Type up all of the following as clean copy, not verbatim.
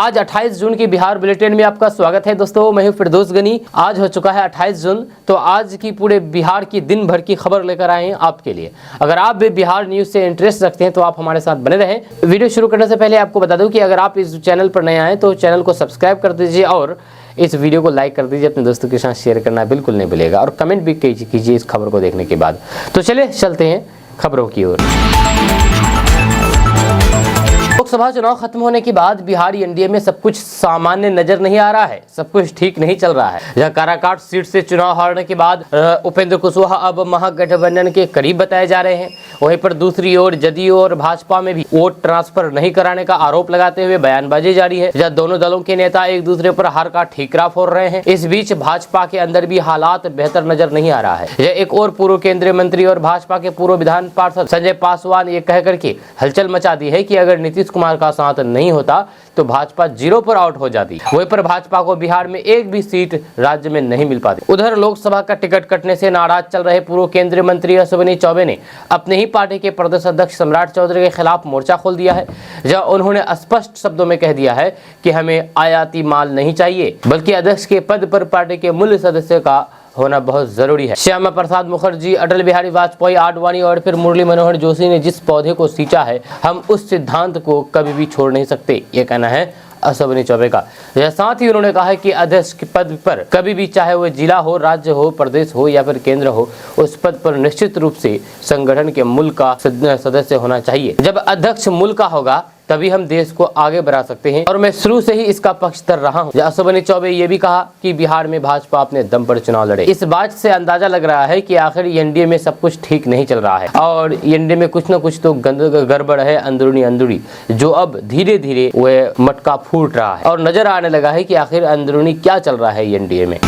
आज 28 जून की बिहार बुलेटिन में आपका स्वागत है दोस्तों। मैं हूं फिरदौस गनी। आज हो चुका है 28 जून, तो आज की पूरे बिहार की दिन भर की खबर लेकर आए हैं आपके लिए। अगर आप भी बिहार न्यूज से इंटरेस्ट रखते हैं तो आप हमारे साथ बने रहें। वीडियो शुरू करने से पहले आपको बता दूं कि अगर आप इस चैनल पर नए आए तो चैनल को सब्सक्राइब कर दीजिए और इस वीडियो को लाइक कर दीजिए। अपने दोस्तों के साथ शेयर करना बिल्कुल नहीं भूलिएगा और कमेंट भी कीजिए इस खबर को देखने के बाद। तो चलिए चलते हैं खबरों की ओर। लोकसभा चुनाव खत्म होने के बाद बिहार एनडीए में सब कुछ सामान्य नजर नहीं आ रहा है, सब कुछ ठीक नहीं चल रहा है। जहां काराकाट सीट से चुनाव हारने के बाद उपेंद्र कुशवाहा अब महागठबंधन के करीब बताए जा रहे हैं। वहीं पर दूसरी ओर जदयू और भाजपा में भी वोट ट्रांसफर नहीं कराने का आरोप लगाते हुए बयानबाजी जारी है, जहां दोनों दलों के नेता एक दूसरे पर हार का ठीकरा फोड़ रहे हैं। इस बीच भाजपा के अंदर भी हालात बेहतर नजर नहीं आ रहा है। यह एक और पूर्व केंद्रीय मंत्री और भाजपा के पूर्व विधान पार्षद संजय पासवान ये कहकर के हलचल मचा दी है कि अगर नीतीश कुमार का साथ नहीं होता तो भाजपा 0 पर आउट हो जाती। वहीं पर भाजपा को बिहार में एक भी सीट राज्य में नहीं मिल पाती। उधर लोकसभा का टिकट कटने से नाराज चल रहे पूर्व केंद्रीय मंत्री अश्विनी चौबे ने अपने ही पार्टी के प्रदेश अध्यक्ष सम्राट चौधरी के खिलाफ मोर्चा खोल दिया है, जहां उन्होंने स्पष्ट शब्दों में कह दिया है कि हमें आयाती माल नहीं चाहिए, बल्कि अध्यक्ष के पद पर पार्टी के मूल सदस्य का होना बहुत जरूरी है। श्यामा प्रसाद मुखर्जी, अटल बिहारी वाजपेयी, आडवाणी और फिर मुरली मनोहर जोशी ने जिस पौधे को सींचा है, हम उस सिद्धांत को कभी भी छोड़ नहीं सकते, ये कहना है अश्विनी चौबे का। साथ ही उन्होंने कहा है कि अध्यक्ष के पद पर कभी भी, चाहे वो जिला हो, राज्य हो, प्रदेश हो या फिर केंद्र हो, उस पद पर निश्चित रूप से संगठन के मूल का सदस्य होना चाहिए। जब अध्यक्ष मूल का होगा तभी हम देश को आगे बढ़ा सकते हैं और मैं शुरू से ही इसका पक्षधर रहा हूं। अश्विनी चौबे ये भी कहा कि बिहार में भाजपा अपने दम पर चुनाव लड़े। इस बात से अंदाजा लग रहा है कि आखिर एनडीए में सब कुछ ठीक नहीं चल रहा है और एनडीए में कुछ न कुछ तो गड़बड़ है अंदरूनी, जो अब धीरे धीरे वह मटका फूट रहा है और नजर आने लगा है कि आखिर अंदरूनी क्या चल रहा है एनडीए में।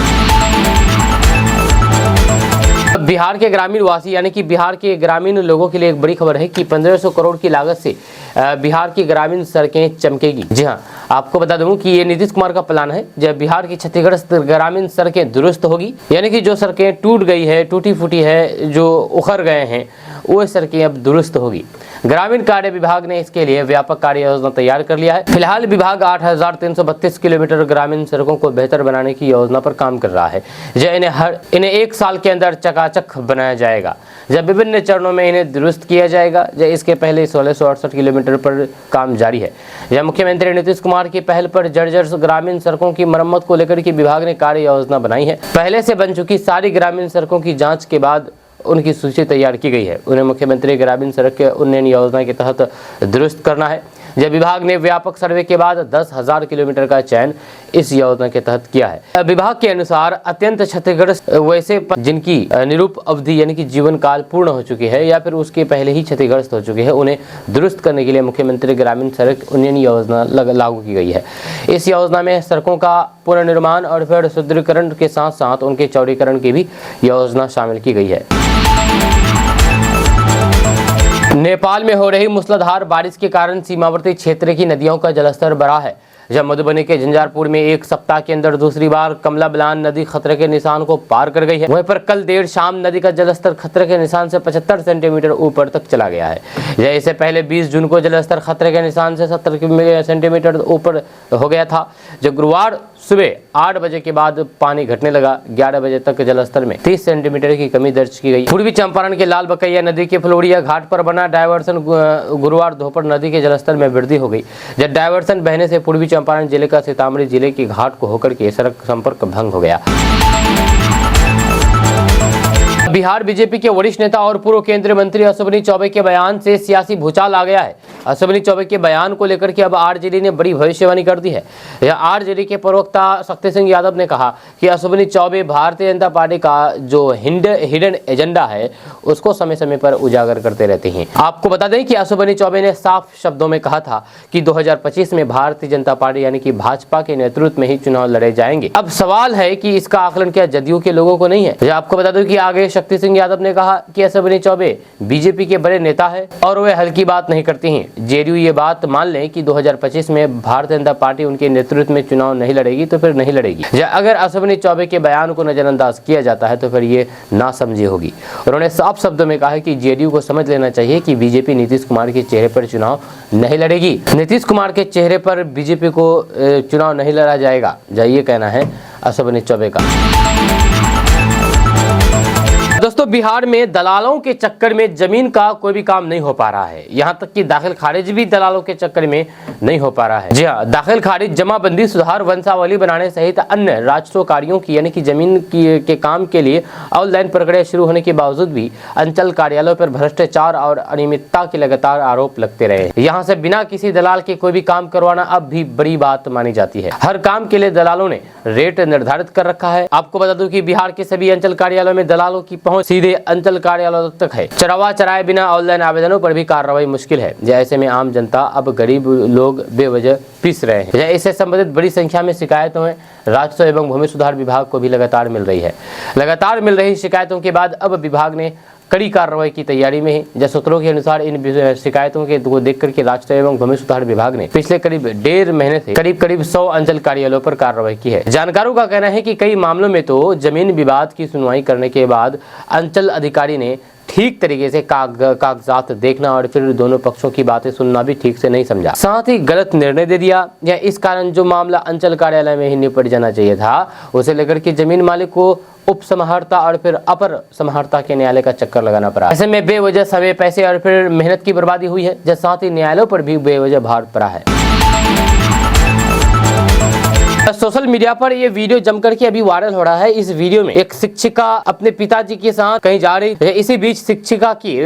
बिहार के ग्रामीण वासी यानी कि बिहार के ग्रामीण लोगों के लिए एक बड़ी खबर है कि 1500 करोड़ की लागत से बिहार की ग्रामीण सड़कें चमकेगी। जी हां, आपको बता दूं कि ये नीतीश कुमार का प्लान है। जब बिहार की क्षतिग्रस्त ग्रामीण सड़कें दुरुस्त होगी, यानी कि जो सड़कें टूट गई है, टूटी फूटी है, जो उखड़ गए हैं, वो सड़कें अब दुरुस्त होगी। ग्रामीण कार्य विभाग ने इसके लिए व्यापक कार्य योजना तैयार कर लिया है। फिलहाल विभाग 8332 किलोमीटर ग्रामीण सड़कों को बेहतर बनाने की योजना पर काम कर रहा है। इन्हें 1 साल के अंदर चकाचक बनाया जाएगा, जब विभिन्न चरणों में इन्हें दुरुस्त किया जाएगा। इसके पहले 1668 किलोमीटर पर काम जारी है। यह मुख्यमंत्री नीतीश कुमार की पहल पर जर्जर ग्रामीण सड़कों की मरम्मत को लेकर के विभाग ने कार्य योजना बनाई है। पहले से बन चुकी सारी ग्रामीण सड़कों की जाँच के बाद उनकी सूची तैयार की गई है। उन्हें मुख्यमंत्री ग्रामीण सड़क के उन्नयन योजना के तहत दुरुस्त करना है। जब विभाग ने व्यापक सर्वे के बाद 10,000 किलोमीटर का चयन इस योजना के तहत किया है। विभाग के अनुसार अत्यंत क्षतिग्रस्त वैसे जिनकी निरूप अवधि यानी कि जीवन काल पूर्ण हो चुकी है या फिर उसके पहले ही क्षतिग्रस्त हो चुके हैं, उन्हें दुरुस्त करने के लिए मुख्यमंत्री ग्रामीण सड़क उन्नयन योजना लागू की गई है। इस योजना में सड़कों का पुनर्निर्माण और फिर सुदृढ़ीकरण के साथ साथ उनके चौड़ीकरण की भी योजना शामिल की गई है। नेपाल में हो रही मूसलाधार बारिश के कारण सीमावर्ती क्षेत्र की नदियों का जलस्तर बढ़ा है। जब मधुबनी के झंझारपुर में एक सप्ताह के अंदर दूसरी बार कमला बलान नदी खतरे के निशान को पार कर गई है। वहीं पर कल देर शाम नदी का जलस्तर खतरे के निशान से 75 सेंटीमीटर ऊपर तक चला गया है। इससे पहले 20 जून को जलस्तर खतरे के निशान से 70 सेंटीमीटर ऊपर हो गया था। जब गुरुवार सुबह 8 बजे के बाद पानी घटने लगा, 11 बजे तक जलस्तर में 30 सेंटीमीटर की कमी दर्ज की गई। पूर्वी चंपारण के लाल बकैया नदी के फ्लोरिया घाट पर बना डायवर्सन गुरुवार दोपहर नदी के जलस्तर में वृद्धि हो गई। जब डायवर्सन बहने से पूर्वी चंपारण जिले का सीतामढ़ी जिले के घाट को होकर के सड़क संपर्क भंग हो गया। बिहार बीजेपी के वरिष्ठ नेता और पूर्व केंद्रीय मंत्री अश्विनी चौबे के बयान से सियासी भूचाल आ गया है। अश्विनी चौबे के बयान को लेकर के अब आरजेडी ने बड़ी भविष्यवाणी कर दी है। आरजेडी के प्रवक्ता शक्ति सिंह यादव ने कहा कि अश्विनी चौबे भारतीय जनता पार्टी का जो हिडन एजेंडा है उसको समय समय पर उजागर करते रहते हैं। आपको बता दें कि अश्विनी चौबे ने साफ शब्दों में कहा था कि 2025 में भारतीय जनता पार्टी यानी कि भाजपा के नेतृत्व में ही चुनाव लड़े जाएंगे। अब सवाल है कि इसका आकलन क्या जदयू के लोगों को नहीं है? आपको बता दूं कि आगे शक्ति सिंह यादव ने कहा कि अश्विनी चौबे बीजेपी के बड़े नेता है और वे हल्की बात नहीं करती हैं। जेडीयू ये बात मान लें कि 2025 में भारतीय जनता पार्टी उनके नेतृत्व में चुनाव नहीं लड़ेगी तो फिर नहीं लड़ेगी। अगर अश्विनी चौबे के बयान को नजरअंदाज किया जाता है तो फिर ये नासमझी होगी। उन्होंने साफ शब्दों में कहा है कि जेडीयू को समझ लेना चाहिए कि बीजेपी नीतीश कुमार के चेहरे पर चुनाव नहीं लड़ेगी। नीतीश कुमार के चेहरे पर बीजेपी को चुनाव नहीं लड़ा जाएगा, ये कहना है अश्विनी चौबे का। दोस्तों, बिहार में दलालों के चक्कर में जमीन का कोई भी काम नहीं हो पा रहा है। यहां तक कि दाखिल खारिज भी दलालों के चक्कर में नहीं हो पा रहा है। जी हां, दाखिल खारिज, जमाबंदी, सुधार, वंशावली बनाने सहित अन्य राजस्व कार्यों की यानी कि जमीन के काम के लिए ऑनलाइन प्रक्रिया शुरू होने के बावजूद भी अंचल कार्यालयों पर भ्रष्टाचार और अनियमितता के लगातार आरोप लगते रहे। यहाँ से बिना किसी दलाल के कोई भी काम करवाना अब भी बड़ी बात मानी जाती है। हर काम के लिए दलालों ने रेट निर्धारित कर रखा है। आपको बता दूं कि बिहार के सभी अंचल कार्यालयों में दलालों की सीधे अंचल कार्यालयों तक है। चरवा चराए बिना ऑनलाइन आवेदनों पर भी कार्रवाई मुश्किल है। ऐसे में आम जनता अब गरीब लोग बेवजह पिस रहे हैं। इससे संबंधित बड़ी संख्या में शिकायतों में राजस्व एवं भूमि सुधार विभाग को भी लगातार मिल रही है। लगातार मिल रही शिकायतों के बाद अब विभाग ने कड़ी कार्रवाई की तैयारी में है। जब सूत्रों के अनुसार इन शिकायतों को देख करके राजस्व एवं भूमि सुधार विभाग ने पिछले करीब 1.5 महीने से करीब 100 अंचल कार्यालयों पर कार्रवाई की है। जानकारों का कहना है कि कई मामलों में तो जमीन विवाद की सुनवाई करने के बाद अंचल अधिकारी ने ठीक तरीके से कागजात देखना और फिर दोनों पक्षों की बातें सुनना भी ठीक से नहीं समझा, साथ ही गलत निर्णय दे दिया। या इस कारण जो मामला अंचल कार्यालय में ही निपट जाना चाहिए था, उसे लेकर के जमीन मालिक को उप समाहर्ता और फिर अपर समाहर्ता के न्यायालय का चक्कर लगाना पड़ा। ऐसे में बेवजह समय, पैसे और फिर मेहनत की बर्बादी हुई है, जिसके साथ ही न्यायालयों पर भी बेवजह भार पड़ा है। सोशल मीडिया पर ये वीडियो जमकर के अभी वायरल हो रहा है। इस वीडियो में एक शिक्षिका अपने पिताजी के साथ कहीं जा रही है। इसी बीच शिक्षिका की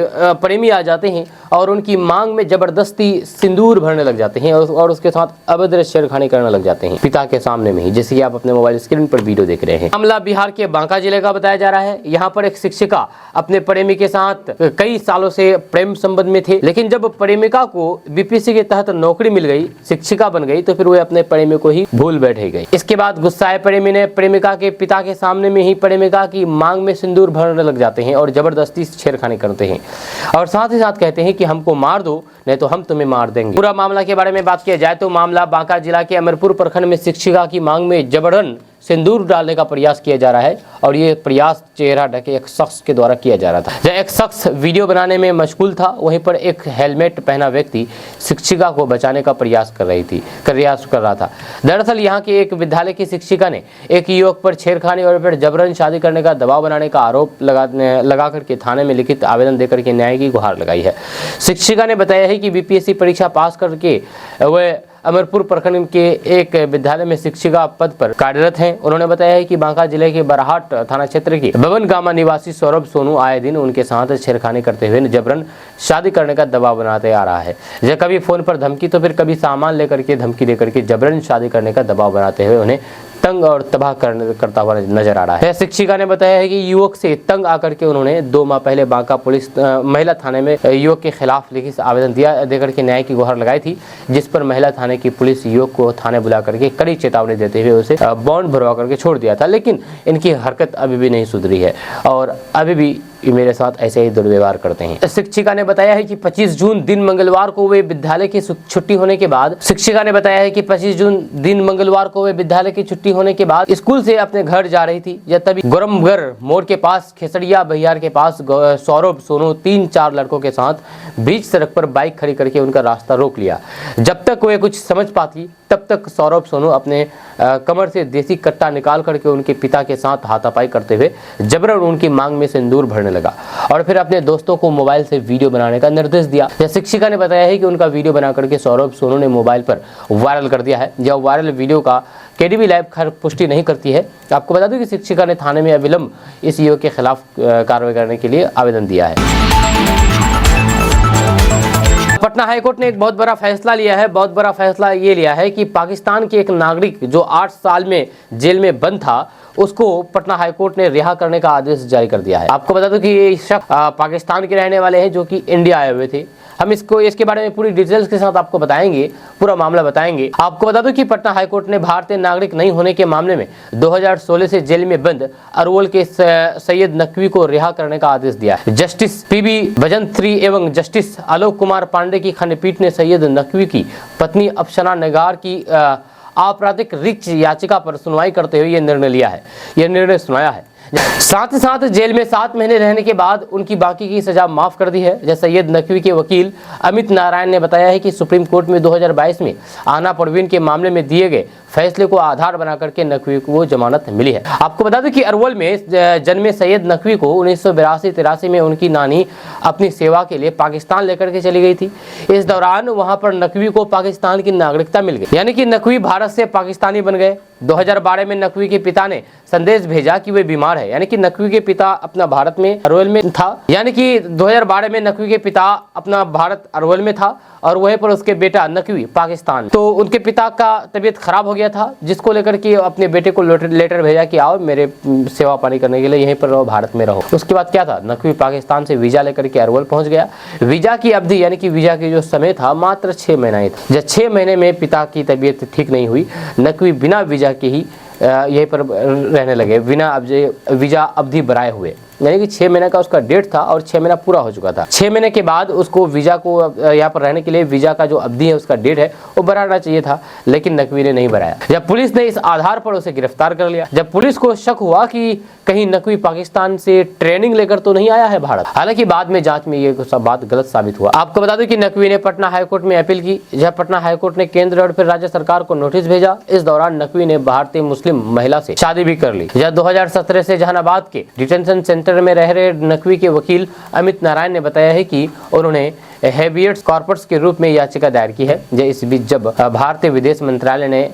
प्रेमी आ जाते हैं और उनकी मांग में जबरदस्ती सिंदूर भरने लग जाते हैं और उसके साथ अभद्र छेड़खानी करने लग जाते हैं पिता के सामने में ही, जैसे कि आप अपने मोबाइल स्क्रीन पर वीडियो देख रहे हैं। मामला बिहार के बांका जिले का बताया जा रहा है। यहाँ पर एक शिक्षिका अपने प्रेमी के साथ कई सालों से प्रेम संबंध में थे, लेकिन जब प्रेमिका को बीपीएससी के तहत नौकरी मिल गई, शिक्षिका बन गई, तो फिर वे अपने प्रेमी को ही भूल बैठे गए। इसके बाद गुस्साए प्रेमी ने प्रेमिका के पिता के सामने में ही प्रेमिका की मांग में सिंदूर भरने लग जाते हैं और जबरदस्ती छेड़खानी करते हैं और साथ ही साथ कहते हैं कि हमको मार दो, नहीं तो हम तुम्हें मार देंगे। पूरा मामला के बारे में बात किया जाए तो मामला बांका जिला के अमरपुर प्रखंड में शिक्षिका की मांग में जबरन सिंदूर डालने का प्रयास किया जा रहा है और ये प्रयास चेहरा ढके एक शख्स के द्वारा किया जा रहा था। जब एक शख्स वीडियो बनाने में मशगूल था, वहीं पर एक हेलमेट पहना व्यक्ति शिक्षिका को बचाने का प्रयास कर रहा था। दरअसल यहाँ की एक विद्यालय की शिक्षिका ने एक युवक पर छेड़खानी और फिर जबरन शादी करने का दबाव बनाने का आरोप लगा करके थाने में लिखित आवेदन देकर के न्याय की गुहार लगाई है। शिक्षिका ने बताया है कि बीपीएससी परीक्षा पास करके वह अमरपुर प्रखंड के एक विद्यालय में शिक्षिका पद पर कार्यरत हैं। उन्होंने बताया है कि बांका जिले के बरहाट थाना क्षेत्र के बबन गामा निवासी सौरभ सोनू आए दिन उनके साथ छेड़खानी करते हुए जबरन शादी करने का दबाव बनाते आ रहा है। जब कभी फोन पर धमकी तो फिर कभी सामान लेकर के धमकी देकर के जबरन शादी करने का दबाव बनाते हुए उन्हें तंग और तबाह करता हुआ नजर आ रहा है। शिक्षिका ने बताया है कि युवक से तंग आकर के उन्होंने 2 माह पहले बांका पुलिस महिला थाने में युवक के खिलाफ लिखित आवेदन देकर के न्याय की गुहार लगाई थी, जिस पर महिला थाने की पुलिस युवक को थाने बुला करके कड़ी चेतावनी देते हुए उसे बॉन्ड भरवा करके छोड़ दिया था। लेकिन इनकी हरकत अभी भी नहीं सुधरी है और अभी भी मेरे साथ ऐसे ही दुर्व्यवहार करते हैं। शिक्षिका ने बताया है कि 25 जून दिन मंगलवार को वे विद्यालय की छुट्टी होने के बाद होने के बाद स्कूल से अपने घर जा रही थी। या तभी गोरमगर मोड़ के पास खेसड़िया बहियार के पास सौरभ सोनू 3-4 लड़कों के साथ बीच सड़क पर बाइक खड़ी करके उनका रास्ता रोक लिया। जब तक वे कुछ समझ पाती तब तक सौरभ सोनू अपने कमर से देसी कट्टा निकाल करके उनके पिता के साथ हाथापाई करते हुए जबरन उनकी मांग में सिंदूर भरने लगा और फिर अपने दोस्तों को मोबाइल से वीडियो बनाने का निर्देश दिया। शिक्षिका ने बताया है कि उनका वीडियो बना करके सौरभ सोनू ने मोबाइल पर वायरल कर दिया है। यह वायरल वीडियो का केडीबी लाइव खैर पुष्टि नहीं करती है। आपको बता दूं कि शिक्षिका ने थाने में अविलंब इस युवक के खिलाफ कार्रवाई करने के लिए आवेदन दिया है। पटना हाईकोर्ट ने एक बहुत बड़ा फैसला लिया है। बहुत बड़ा फैसला ये लिया है कि पाकिस्तान के एक नागरिक जो 8 साल में जेल में बंद था, उसको पटना हाईकोर्ट ने रिहा करने का आदेश जारी कर दिया है। आपको बता दूं कि ये शख्स पाकिस्तान के रहने वाले हैं जो कि इंडिया आए हुए थे। हम इसके बारे में पूरी डिटेल्स के साथ आपको बताएंगे, पूरा मामला बताएंगे। आपको बता दूं कि पटना हाईकोर्ट ने भारतीय नागरिक नहीं होने के मामले में 2016 से जेल में बंद अरवल के सैयद नकवी को रिहा करने का आदेश दिया है। जस्टिस पीबी भजंत्री एवं जस्टिस आलोक कुमार पांडे की खंडपीठ ने सैयद नकवी की पत्नी अफसाना नगार की आपराधिक रिट याचिका पर सुनवाई करते हुए यह निर्णय सुनाया है। साथ ही साथ जेल में 7 महीने रहने के बाद उनकी बाकी की सजा माफ कर दी है। जैसे सैयद नकवी के वकील अमित नारायण ने बताया है कि सुप्रीम कोर्ट में 2022 में आना परवीन के मामले में दिए गए फैसले को आधार बना करके नकवी को जमानत मिली है। आपको बता दें कि अरवल में जन्मे सैयद नकवी को 1982-83 में उनकी नानी अपनी सेवा के लिए पाकिस्तान लेकर के चली गई थी। इस दौरान वहां पर नकवी को पाकिस्तान की नागरिकता मिल गई, यानी कि नकवी भारत से पाकिस्तानी बन गए। 2012 में नकवी के पिता ने संदेश भेजा कि वे बीमार है, यानी कि नकवी के पिता अपना भारत में अरवल में था, यानी कि 2012 में नकवी के पिता अपना भारत अरवल में था और वहीं पर उसके बेटा नकवी पाकिस्तान। तो उनके पिता का तबीयत खराब हो गया था, जिसको लेकर के अपने बेटे को लेटर भेजा कि आओ मेरे सेवा पानी करने के लिए यहीं पर रहो, भारत में रहो। उसके बाद क्या था, नकवी पाकिस्तान से वीजा लेकर के अरवल पहुंच गया। वीजा की अवधि यानी कि वीजा की जो समय था मात्र 6 महीना ही था। जब 6 महीने में पिता की तबीयत ठीक नहीं हुई, नकवी बिना वीजा के ही यहीं पर रहने लगे, बिना वीजा अवधि बढ़ाए हुए, यानी कि 6 महीने का उसका डेट था और 6 महीना पूरा हो चुका था। 6 महीने के बाद उसको वीजा को यहाँ पर रहने के लिए वीजा का जो अवधि है उसका डेट है वो बढ़ाना चाहिए था, लेकिन नकवी ने नहीं बढ़ाया। जब पुलिस ने इस आधार पर उसे गिरफ्तार कर लिया, जब पुलिस को शक हुआ कि कहीं नकवी पाकिस्तान से ट्रेनिंग लेकर तो नहीं आया है भारत, हालांकि बाद में जांच में ये सब बात गलत साबित हुआ। आपको बता दें कि नकवी ने पटना हाईकोर्ट में अपील की, जहां पटना हाईकोर्ट ने केंद्र और फिर राज्य सरकार को नोटिस भेजा। इस दौरान नकवी ने भारतीय मुस्लिम महिला से शादी भी कर ली। जब 2017 से जहानाबाद के डिटेंशन सेंटर में रह रहे नकवी के वकील अमित नारायण ने बताया है कि उन्होंने हेबियस कॉर्पस के रूप में याचिका दायर की है। इस बीच जब भारतीय विदेश मंत्रालय ने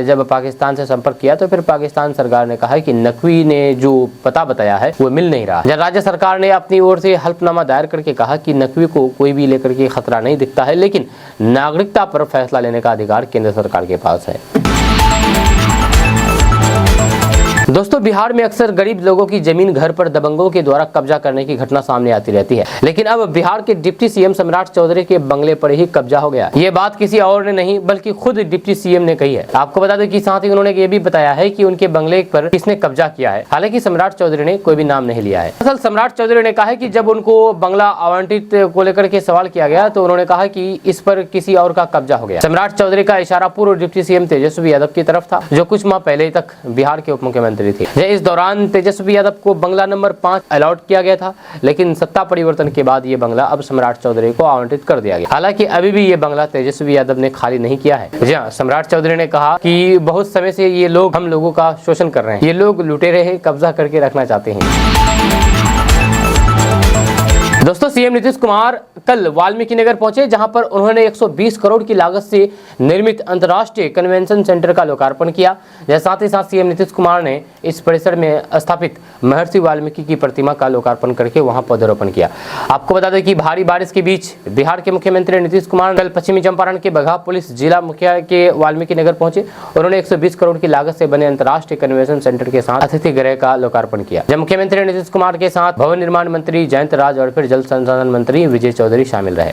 जब पाकिस्तान से संपर्क किया तो फिर पाकिस्तान सरकार ने कहा कि नकवी ने जो पता बताया है वो मिल नहीं रहा। जब राज्य सरकार ने अपनी ओर से हल्फनामा दायर करके कहा कि नकवी को कोई भी लेकर के खतरा नहीं दिखता है, लेकिन नागरिकता पर फैसला लेने का अधिकार केंद्र सरकार के पास है। दोस्तों, बिहार में अक्सर गरीब लोगों की जमीन घर पर दबंगों के द्वारा कब्जा करने की घटना सामने आती रहती है, लेकिन अब बिहार के डिप्टी सीएम सम्राट चौधरी के बंगले पर ही कब्जा हो गया। ये बात किसी और ने नहीं बल्कि खुद डिप्टी सीएम ने कही है। आपको बता दें कि साथ ही उन्होंने ये भी बताया है कि उनके बंगले पर किसने कब्जा किया है। हालांकि सम्राट चौधरी ने कोई भी नाम नहीं लिया है। असल सम्राट चौधरी ने कहा है कि जब उनको बंगला आवंटित को लेकर के सवाल किया गया तो उन्होंने कहा कि इस पर किसी और का कब्जा हो गया। सम्राट चौधरी का इशारा पूर्व डिप्टी सीएम तेजस्वी यादव की तरफ था, जो कुछ माह पहले तक बिहार के उप मुख्यमंत्री थे। इस दौरान तेजस्वी यादव को बंगला नंबर 5 अलॉट किया गया था, लेकिन सत्ता परिवर्तन के बाद ये बंगला अब सम्राट चौधरी को आवंटित कर दिया गया। हालांकि अभी भी ये बंगला तेजस्वी यादव ने खाली नहीं किया है। जी हां, सम्राट चौधरी ने कहा कि बहुत समय से ये लोग हम लोगों का शोषण कर रहे हैं, ये लोग लुटेरे हैं, कब्जा करके रखना चाहते हैं। दोस्तों, सीएम नीतीश कुमार कल वाल्मीकि नगर पहुंचे, जहां पर उन्होंने 120 करोड़ की लागत से निर्मित अंतर्राष्ट्रीय कन्वेंशन सेंटर का लोकार्पण किया। साथ ही साथ सीएम नीतीश कुमार ने इस परिसर में स्थापित महर्षि वाल्मीकि की प्रतिमा का लोकार्पण करके वहां पौधरोपण किया। आपको बता दें कि भारी बारिश के बीच बिहार के मुख्यमंत्री नीतीश कुमार कल पश्चिमी चंपारण के बगहा पुलिस जिला मुख्यालय के वाल्मीकि नगर पहुंचे। उन्होंने 120 करोड़ की लागत से बने अंतर्राष्ट्रीय कन्वेंशन सेंटर के साथ अतिथि गृह का लोकार्पण किया। जब मुख्यमंत्री नीतीश कुमार के साथ भवन निर्माण मंत्री जयंत राज और फिर जल संसाधन मंत्री विजय चौधरी शामिल रहे।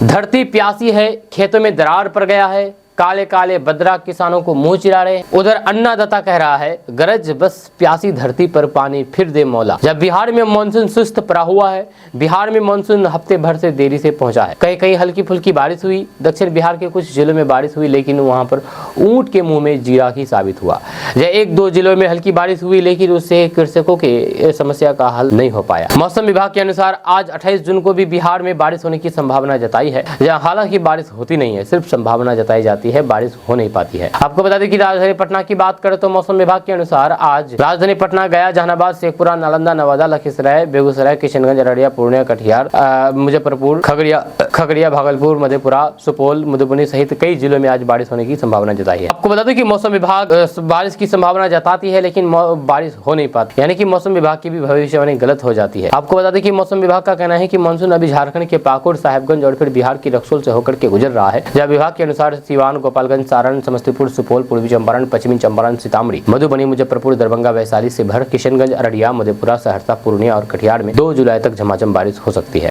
धरती प्यासी है, खेतों में दरार पड़ गया है, काले काले बदरा किसानों को मुंह चिरा रहे। उधर अन्नदाता कह रहा है गरज बस प्यासी धरती पर पानी फिर दे मौला। जब बिहार में मानसून सुस्त पड़ा हुआ है, बिहार में मानसून हफ्ते भर से देरी से पहुंचा है। कहीं कहीं हल्की फुल्की बारिश हुई, दक्षिण बिहार के कुछ जिलों में बारिश हुई, लेकिन वहां पर ऊंट के मुंह में जीरा ही साबित हुआ। 1-2 जिलों में हल्की बारिश हुई, लेकिन उससे कृषकों के समस्या का हल नहीं हो पाया। मौसम विभाग के अनुसार आज 28 जून को भी बिहार में बारिश होने की संभावना जताई है। हालांकि बारिश होती नहीं है, सिर्फ संभावना जताई जाती है, बारिश हो नहीं पाती है। आपको बता दें कि राजधानी पटना की बात करें तो मौसम विभाग के अनुसार आज राजधानी पटना, गया, जहानाबाद, शेखपुरा, नालंदा, नवादा, लखीसराय, बेगूसराय, किशनगंज, अररिया, पूर्णिया, कटिहार, मुजफ्फरपुर, खगड़िया, भागलपुर, मधेपुरा, सुपौल, मधुबनी सहित कई जिलों में आज बारिश होने की संभावना जताई है। आपको बता दें कि मौसम विभाग बारिश की संभावना जताती है, लेकिन बारिश हो नहीं पाती, यानी कि मौसम विभाग की भी भविष्यवाणी गलत हो जाती है। आपको बता दें कि मौसम विभाग का कहना है कि मानसून अभी झारखंड के पाकुड़, साहेबगंज और फिर बिहार की रक्सौल से होकर के गुजर रहा है। जब विभाग के अनुसार सिवान, गोपालगंज, सारण, समस्तीपुर, सुपौल, पूर्वी चंपारण, पश्चिमी चंपारण, सीतामढ़ी, मधुबनी, मुजफ्फरपुर, दरभंगा, वैशाली, शिवहर, किशनगंज, अररिया, मधेपुरा, सहरसा, पूर्णिया और कटिहार में 2 जुलाई तक झमाझम बारिश हो सकती है।